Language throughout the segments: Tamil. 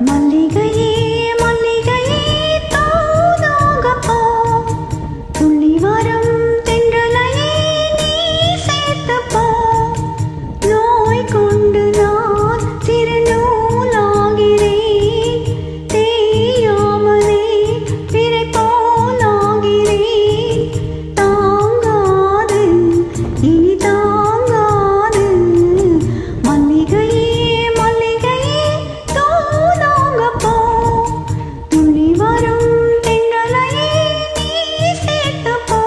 மல்லிகையே மல்லிகையே தூதாக போ, துள்ளி வரும் தென்றலையே நீ சேர்த்து போ. நோய் கொண்டு நான் சிறு நூலாகிறேன், தேயாமலே பிறை போலாகிறேன். தாங்காது இனி தாங்காது, மல்லிகையே மல்லிகையே தூதாக போ, துள்ளி வரும் தென்றலையே நீ சேர்த்து போ.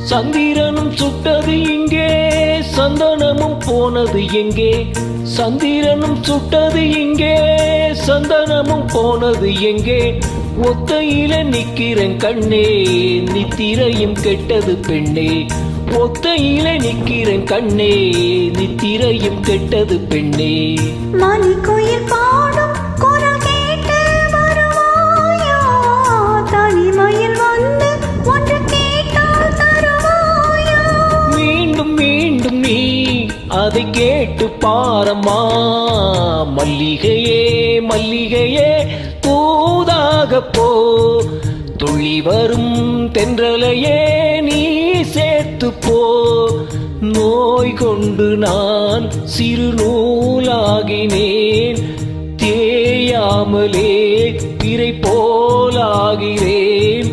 சந்திரனும் சுட்டது இங்கே, சந்தனமும் போனது எங்கே? சந்திரனும் சுட்டது இங்கே, சந்தனமும் போனது எங்கே? ஒத்தையில நிக்கிறேன் கண்ணே, நித்திரையும் கெட்டது பெண்ணே. ஒத்தையில நிக்கிறேன் கண்ணே, நித்திரையும் கெட்டது பெண்ணே. மணிக்குயில் பாடும் குரல் கேட்டு வருவாயா, தனிமையில் வந்து ஒன்று கேட்டால் தருவாயா? மீண்டும் மீண்டும் நீ அதை கேட்டு பாரம்மா. மல்லிகையே மல்லிகையே தூதாக போ, துள்ளி வரும் தென்றலையே நீ சேர்த்து போ. நோய் கொண்டு நான் சிறு நூலாகினேன், தேயாமலே பிறை போலாகிறேன்.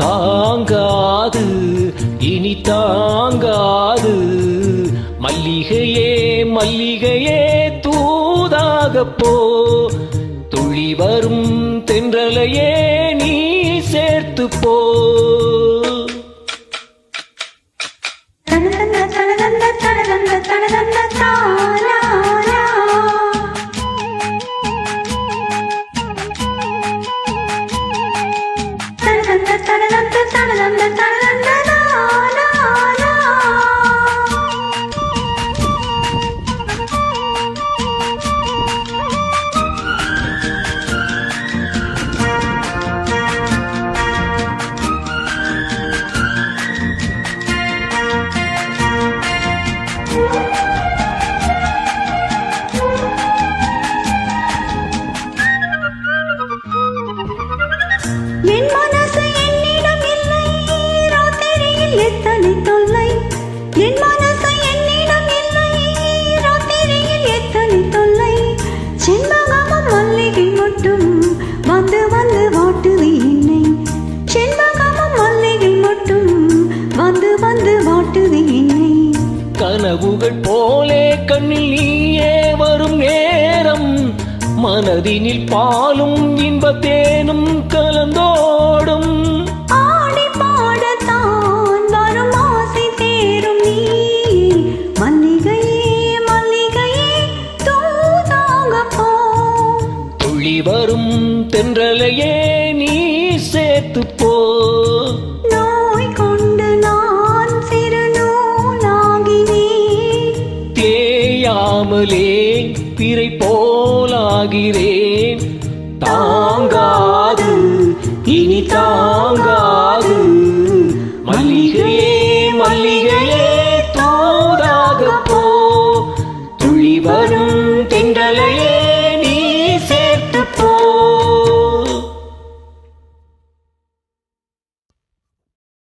தாங்காது இனி தாங்காது, மல்லிகையே மல்லிகையே தூதாக போ, துள்ளி வரும் தென்றலையே நீ சேர்த்து போ. தனதந்த தனதந்த தனதந்த தனதந்த தாலாலா. தனதந்த தனதந்த தனதந்த தனதந்த தாலாலா. என் மனசு என்னிடம் இல்லை, ராத்திரியில் எத்தனை தொல்லை. என் மனசு என்னிடம் இல்லை, ராத்திரியில் எத்தனை தொல்லை. செண்பகமும் மல்லிகை மட்டும் வந்து வந்து வாட்டுது என்னை. செண்பகமும் மல்லிகை மட்டும் வந்து வந்து வாட்டுது என்னை. கனவுகள் போலே கண்ணில் நீயே வரும் நேரம், மனதினில் பாலும் இன்பத்தேனும் கலந்தோடும். ஆடி பாடத்தான் வரும் ஆசை தேரும் நீ, மல்லிகையே மல்லிகையே தூதாக போ, துள்ளி வரும் தென்றலையே நீ சேர்த்து போ. நோய் கொண்டு நான் சிறு நூலாகினேன், தேயாமலே பிறை போலாகிறேன். தாங்காது இனி தாங்காது.